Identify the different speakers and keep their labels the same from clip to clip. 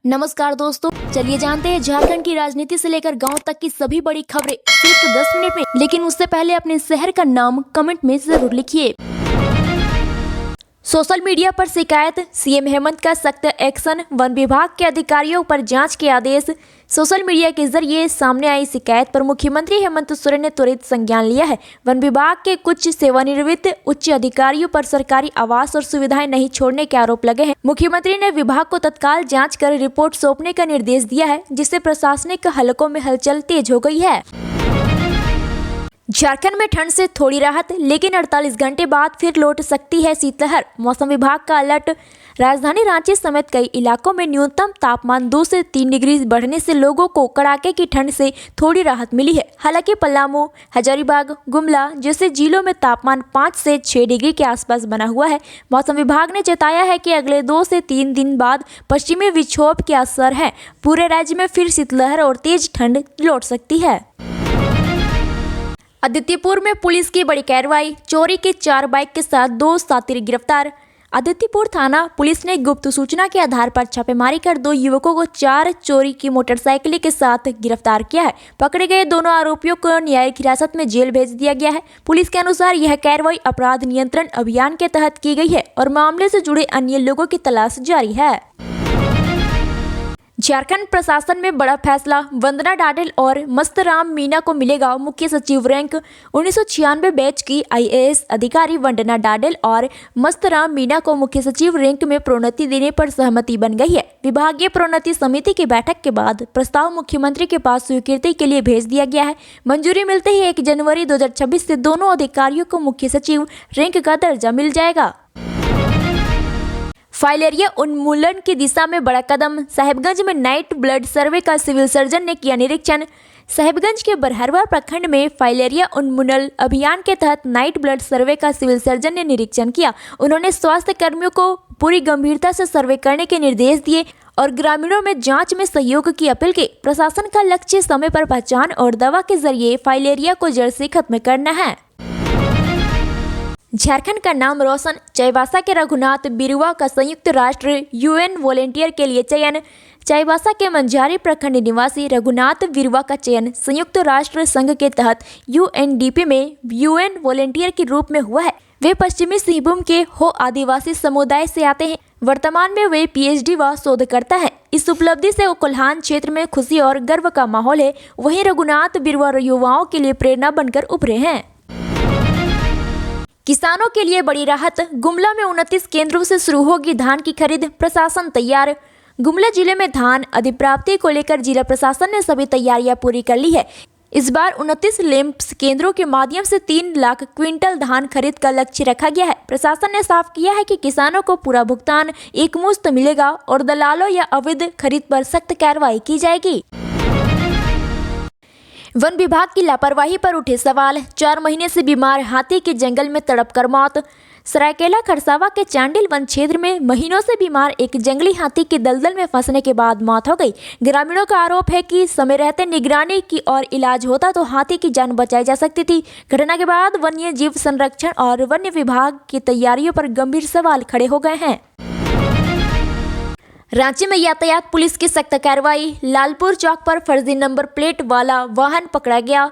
Speaker 1: नमस्कार दोस्तों, चलिए जानते हैं झारखंड की राजनीति से लेकर गांव तक की सभी बड़ी खबरें सिर्फ 10 मिनट में। लेकिन उससे पहले अपने शहर का नाम कमेंट में जरूर लिखिए। सोशल मीडिया पर शिकायत, सीएम हेमंत का सख्त एक्शन, वन विभाग के अधिकारियों पर जांच के आदेश। सोशल मीडिया के जरिए सामने आई शिकायत पर मुख्यमंत्री हेमंत सोरेन ने त्वरित संज्ञान लिया है। वन विभाग के कुछ सेवानिवृत्त उच्च अधिकारियों पर सरकारी आवास और सुविधाएं नहीं छोड़ने के आरोप लगे हैं। मुख्यमंत्री ने विभाग को तत्काल जांच कर रिपोर्ट सौंपने का निर्देश दिया है, जिससे प्रशासनिक हलकों में हलचल तेज हो गई है। झारखंड में ठंड से थोड़ी राहत, लेकिन 48 घंटे बाद फिर लौट सकती है शीतलहर। मौसम विभाग का अलर्ट। राजधानी रांची समेत कई इलाकों में न्यूनतम तापमान 2 से 3 डिग्री बढ़ने से लोगों को कड़ाके की ठंड से थोड़ी राहत मिली है। हालांकि पलामू, हजारीबाग, गुमला जैसे जिलों में तापमान 5 से 6 डिग्री के आसपास बना हुआ है। मौसम विभाग ने चेताया है कि अगले 2 से 3 दिन बाद पश्चिमी विक्षोभ के असर है। पूरे राज्य में फिर शीतलहर और तेज ठंड लौट सकती है। आदित्यपुर में पुलिस की बड़ी कार्रवाई, चोरी की 4 बाइक के साथ 2 साथी गिरफ्तार। आदित्यपुर थाना पुलिस ने गुप्त सूचना के आधार पर छापेमारी कर 2 युवकों को 4 चोरी की मोटरसाइकिल के साथ गिरफ्तार किया है। पकड़े गए दोनों आरोपियों को न्यायिक हिरासत में जेल भेज दिया गया है। पुलिस के अनुसार यह कार्रवाई अपराध नियंत्रण अभियान के तहत की गई है और मामले से जुड़े अन्य लोगों की तलाश जारी है। झारखंड प्रशासन में बड़ा फैसला, वंदना डाडेल और मस्तराम मीणा को मिलेगा मुख्य सचिव रैंक। 1996 बैच की आईएएस अधिकारी वंदना डाडेल और मस्तराम मीणा को मुख्य सचिव रैंक में प्रोन्नति देने पर सहमति बन गई है। विभागीय प्रोन्नति समिति की बैठक के बाद प्रस्ताव मुख्यमंत्री के पास स्वीकृति के लिए भेज दिया गया है। मंजूरी मिलते ही 1 जनवरी 2026 से दोनों अधिकारियों को मुख्य सचिव रैंक का दर्जा मिल जाएगा। फाइलेरिया उन्मूलन की दिशा में बड़ा कदम, साहेबगंज में नाइट ब्लड सर्वे का सिविल सर्जन ने किया निरीक्षण। साहेबगंज के बरहरवा प्रखंड में फाइलेरिया उन्मूलन अभियान के तहत नाइट ब्लड सर्वे का सिविल सर्जन ने निरीक्षण किया। उन्होंने स्वास्थ्य कर्मियों को पूरी गंभीरता से सर्वे करने के निर्देश दिए और ग्रामीणों में जांच में सहयोग की अपील की। प्रशासन का लक्ष्य समय पर पहचान और दवा के जरिए फाइलेरिया को जड़ से खत्म करना है। झारखंड का नाम रोशन, चाईबासा के रघुनाथ बिरुवा का संयुक्त राष्ट्र यूएन वॉलेंटियर के लिए चयन। चाईबासा के मंझारी प्रखंड निवासी रघुनाथ बिरुवा का चयन संयुक्त राष्ट्र संघ के तहत यूएनडीपी में यूएन वॉलेंटियर के रूप में हुआ है। वे पश्चिमी सिंहभूम के हो आदिवासी समुदाय से आते हैं। वर्तमान में वे पीएचडी व शोधकर्ता हैं। इस उपलब्धि से कोल्हान क्षेत्र में खुशी और गर्व का माहौल है। वहीं रघुनाथ बिरुवा युवाओं के लिए प्रेरणा बनकर उभरे हैं। किसानों के लिए बड़ी राहत, गुमला में 29 केंद्रों से शुरू होगी धान की खरीद, प्रशासन तैयार। गुमला जिले में धान अधिप्राप्ति को लेकर जिला प्रशासन ने सभी तैयारियां पूरी कर ली है। इस बार 29 लैंप्स केंद्रों के माध्यम से 3 लाख क्विंटल धान खरीद का लक्ष्य रखा गया है। प्रशासन ने साफ किया है कि किसानों को पूरा भुगतान एकमुश्त मिलेगा और दलालों या अवैध खरीद पर सख्त कार्रवाई की जाएगी। वन विभाग की लापरवाही पर उठे सवाल, 4 महीने से बीमार हाथी के जंगल में तड़पकर मौत। सरायकेला खरसावा के चांडिल वन क्षेत्र में महीनों से बीमार एक जंगली हाथी की दलदल में फंसने के बाद मौत हो गई। ग्रामीणों का आरोप है कि समय रहते निगरानी की और इलाज होता तो हाथी की जान बचाई जा सकती थी। घटना के बाद वन्य जीव संरक्षण और वन्य विभाग की तैयारियों पर गंभीर सवाल खड़े हो गए हैं। रांची में यातायात पुलिस की सख्त कार्रवाई, लालपुर चौक पर फर्जी नंबर प्लेट वाला वाहन पकड़ा गया।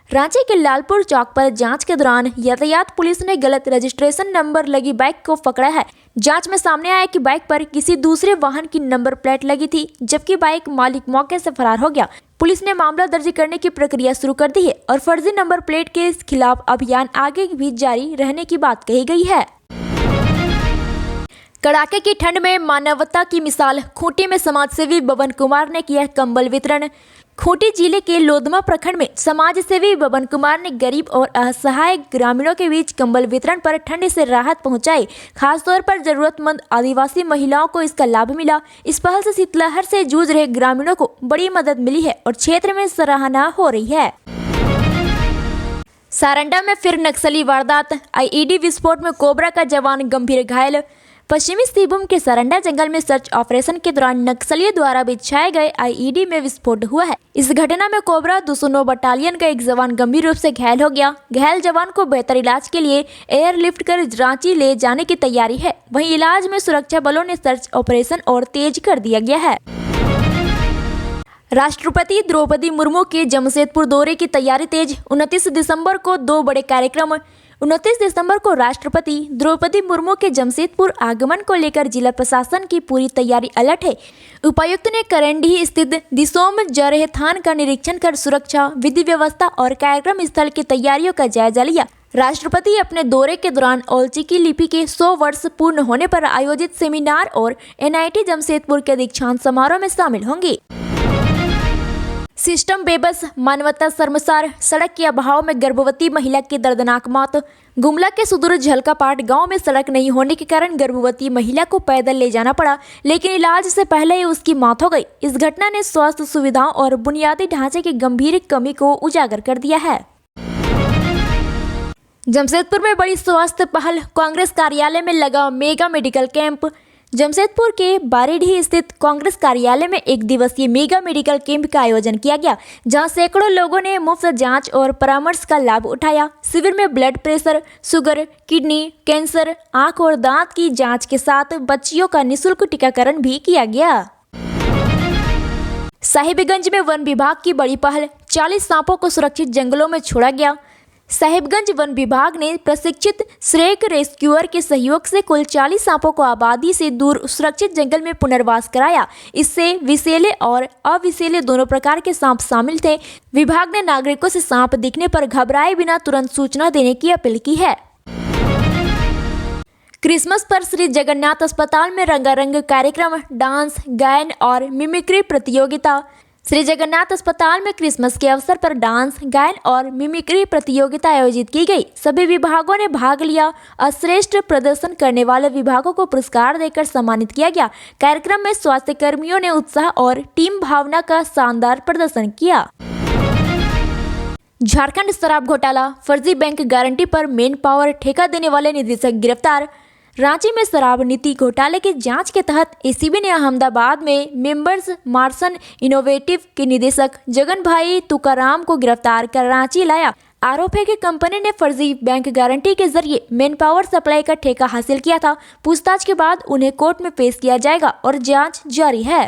Speaker 1: रांची के लालपुर चौक पर जांच के दौरान यातायात पुलिस ने गलत रजिस्ट्रेशन नंबर लगी बाइक को पकड़ा है। जांच में सामने आया कि बाइक पर किसी दूसरे वाहन की नंबर प्लेट लगी थी, जबकि बाइक मालिक मौके से फरार हो गया। पुलिस ने मामला दर्ज करने की प्रक्रिया शुरू कर दी है और फर्जी नंबर प्लेट के खिलाफ अभियान आगे भी जारी रहने की बात कही गई है। कड़ाके की ठंड में मानवता की मिसाल, खूंटी में समाजसेवी बबन कुमार ने किया कंबल वितरण। खूंटी जिले के लोधमा प्रखंड में समाजसेवी बबन कुमार ने गरीब और असहाय ग्रामीणों के बीच कंबल वितरण पर ठंड से राहत पहुंचाई। खासतौर पर जरूरतमंद आदिवासी महिलाओं को इसका लाभ मिला। इस पहल से शीतलहर से जूझ रहे ग्रामीणों को बड़ी मदद मिली है और क्षेत्र में सराहना हो रही है। सारंडा में फिर नक्सली वारदात, आईईडी विस्फोट में कोबरा का जवान गंभीर घायल। पश्चिमी सिंहभूम के सारंडा जंगल में सर्च ऑपरेशन के दौरान नक्सलियों द्वारा बिछाए गए आईईडी में विस्फोट हुआ है। इस घटना में कोबरा 209 बटालियन का एक जवान गंभीर रूप से घायल हो गया। घायल जवान को बेहतर इलाज के लिए एयरलिफ्ट कर रांची ले जाने की तैयारी है। वहीं इलाज में सुरक्षा बलों ने सर्च ऑपरेशन और तेज कर दिया गया है। राष्ट्रपति द्रौपदी मुर्मू के जमशेदपुर दौरे की तैयारी तेज। 29 दिसंबर को दो बड़े कार्यक्रम। 29 दिसंबर को राष्ट्रपति द्रौपदी मुर्मू के जमशेदपुर आगमन को लेकर जिला प्रशासन की पूरी तैयारी अलर्ट है। उपायुक्त ने करंडी स्थित दिसोम जरहेथान का निरीक्षण कर सुरक्षा, विधि व्यवस्था और कार्यक्रम स्थल की तैयारियों का जायजा लिया। राष्ट्रपति अपने दौरे के दौरान औलचिकी लिपि के 100 वर्ष पूर्ण होने पर आयोजित सेमिनार और NIT जमशेदपुर के दीक्षांत समारोह में शामिल होंगे। सिस्टम बेबस, मानवता शर्मसार, सड़क के अभाव में गर्भवती महिला की दर्दनाक मौत। गुमला के सुदूर झलकापाट गांव में सड़क नहीं होने के कारण गर्भवती महिला को पैदल ले जाना पड़ा, लेकिन इलाज से पहले ही उसकी मौत हो गई। इस घटना ने स्वास्थ्य सुविधाओं और बुनियादी ढांचे की गंभीर कमी को उजागर कर दिया है। जमशेदपुर में बड़ी स्वास्थ्य पहल, कांग्रेस कार्यालय में लगा मेगा मेडिकल कैंप। जमशेदपुर के बारीडीह स्थित कांग्रेस कार्यालय में एक दिवसीय मेगा मेडिकल कैंप का आयोजन किया गया, जहां सैकड़ों लोगों ने मुफ्त जांच और परामर्श का लाभ उठाया। शिविर में blood pressure, sugar, kidney, cancer, आंख और दांत की जांच के साथ बच्चियों का निःशुल्क टीकाकरण भी किया गया। साहिबगंज में वन विभाग की बड़ी पहल, 40 सांपों को सुरक्षित जंगलों में छोड़ा गया। साहिबगंज वन विभाग ने प्रशिक्षित श्रेक रेस्क्यूअर के सहयोग से कुल 40 सांपों को आबादी से दूर सुरक्षित जंगल में पुनर्वास कराया। इससे विषैले और अविषैले दोनों प्रकार के सांप शामिल थे। विभाग ने नागरिकों से सांप दिखने पर घबराए बिना तुरंत सूचना देने की अपील की है। क्रिसमस पर श्री जगन्नाथ अस्पताल में रंगारंग कार्यक्रम, डांस, गायन और मिमिक्री प्रतियोगिता। श्री जगन्नाथ अस्पताल में क्रिसमस के अवसर पर डांस, गायन और मिमिक्री प्रतियोगिता आयोजित की गई। सभी विभागों ने भाग लिया। श्रेष्ठ प्रदर्शन करने वाले विभागों को पुरस्कार देकर सम्मानित किया गया। कार्यक्रम में स्वास्थ्य कर्मियों ने उत्साह और टीम भावना का शानदार प्रदर्शन किया। झारखंड शराब घोटाला, फर्जी बैंक गारंटी पर मेन पावर ठेका देने वाले निदेशक गिरफ्तार। रांची में शराब नीति घोटाले की जांच के तहत ACB ने अहमदाबाद में मेंबर्स मार्सन इनोवेटिव के निदेशक जगन भाई तुकाराम को गिरफ्तार कर रांची लाया। आरोप है कि कंपनी ने फर्जी बैंक गारंटी के जरिए मेन पावर सप्लाई का ठेका हासिल किया था। पूछताछ के बाद उन्हें कोर्ट में पेश किया जाएगा और जांच जारी है।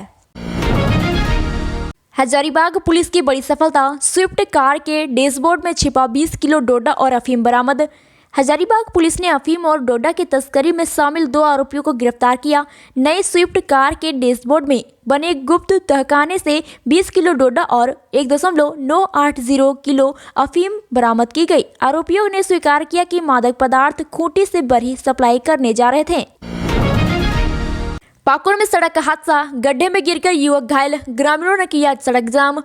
Speaker 1: हजारीबाग पुलिस की बड़ी सफलता, स्विफ्ट कार के डैशबोर्ड में छिपा 20 किलो डोडा और अफीम बरामद। हजारीबाग पुलिस ने अफीम और डोडा की तस्करी में शामिल 2 आरोपियों को गिरफ्तार किया। नई स्विफ्ट कार के डैशबोर्ड में बने गुप्त तहखाने से 20 किलो डोडा और 1.980 किलो अफीम बरामद की गई। आरोपियों ने स्वीकार किया कि मादक पदार्थ खूंटी से बरही सप्लाई करने जा रहे थे। पाकुड़ में सड़क हादसा, गड्ढे में गिरकर युवक घायल, ग्रामीणों ने किया सड़क जाम।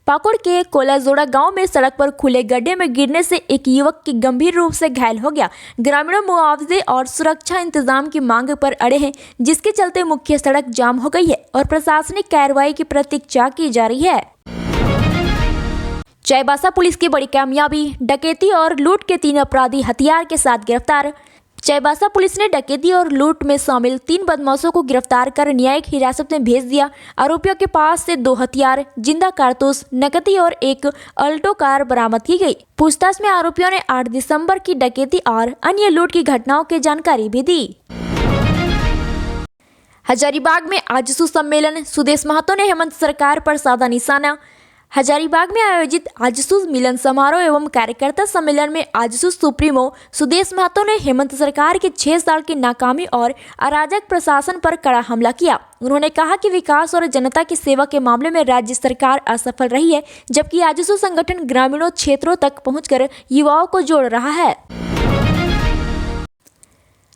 Speaker 1: पाकुड़ के कोलाजोड़ा गांव में सड़क पर खुले गड्ढे में गिरने से एक युवक की गंभीर रूप से घायल हो गया। ग्रामीणों मुआवजे और सुरक्षा इंतजाम की मांग पर अड़े हैं, जिसके चलते मुख्य सड़क जाम हो गई है और प्रशासनिक कार्रवाई की प्रतीक्षा की जा रही है। चाईबासा पुलिस की बड़ी कामयाबी, डकैती और लूट के 3 अपराधी हथियार के साथ गिरफ्तार। चाईबासा पुलिस ने डकैती और लूट में शामिल 3 बदमाशों को गिरफ्तार कर न्यायिक हिरासत में भेज दिया। आरोपियों के पास से 2 हथियार, जिंदा कारतूस, नकदी और एक अल्टो कार बरामद की गई। पूछताछ में आरोपियों ने 8 दिसंबर की डकैती और अन्य लूट की घटनाओं की जानकारी भी दी। हजारीबाग में आजसू सम्मेलन, सुदेश महतो ने हेमंत सरकार पर साधा निशाना। हजारीबाग में आयोजित आजसू मिलन समारोह एवं कार्यकर्ता सम्मेलन में आजसू सुप्रीमो सुदेश महतो ने हेमंत सरकार की 6 साल की नाकामी और अराजक प्रशासन पर कड़ा हमला किया। उन्होंने कहा कि विकास और जनता की सेवा के मामले में राज्य सरकार असफल रही है, जबकि आजसू संगठन ग्रामीणों क्षेत्रों तक पहुंचकर युवाओं को जोड़ रहा है।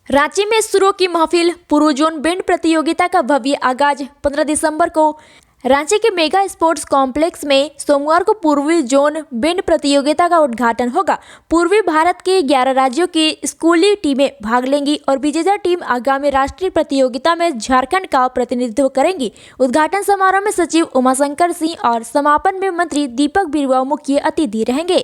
Speaker 1: रांची में शुरू की महफिल, पूर्व जोन बैंड प्रतियोगिता का भव्य आगाज। 15 दिसंबर को रांची के मेगा स्पोर्ट्स कॉम्प्लेक्स में सोमवार को पूर्वी जोन बैंड प्रतियोगिता का उद्घाटन होगा। पूर्वी भारत के 11 राज्यों की स्कूली टीमें भाग लेंगी और विजेता टीम आगामी राष्ट्रीय प्रतियोगिता में झारखंड का प्रतिनिधित्व करेंगी। उद्घाटन समारोह में सचिव उमाशंकर सिंह और समापन में मंत्री दीपक बिरुवा मुख्य अतिथि रहेंगे।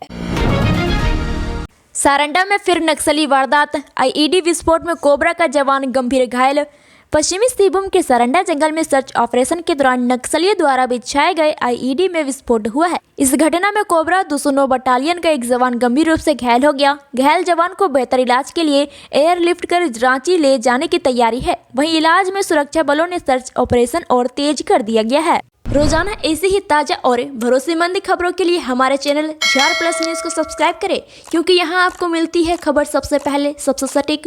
Speaker 1: सारंडा में फिर नक्सली वारदात, IED विस्फोट में कोबरा का जवान गंभीर घायल। पश्चिमी सिंहभूम के सारंडा जंगल में सर्च ऑपरेशन के दौरान नक्सलियों द्वारा बिछाए गए IED में विस्फोट हुआ है। इस घटना में कोबरा 209 बटालियन का एक जवान गंभीर रूप से घायल हो गया। घायल जवान को बेहतर इलाज के लिए एयरलिफ्ट कर रांची ले जाने की तैयारी है। वहीं इलाज में सुरक्षा बलों ने सर्च ऑपरेशन और तेज कर दिया गया है। रोजाना ऐसी ही ताज़ा और भरोसेमंद खबरों के लिए हमारे चैनल झार प्लस न्यूज़ को सब्सक्राइब करें, क्योंकि यहाँ आपको मिलती है खबर सबसे पहले, सबसे सटीक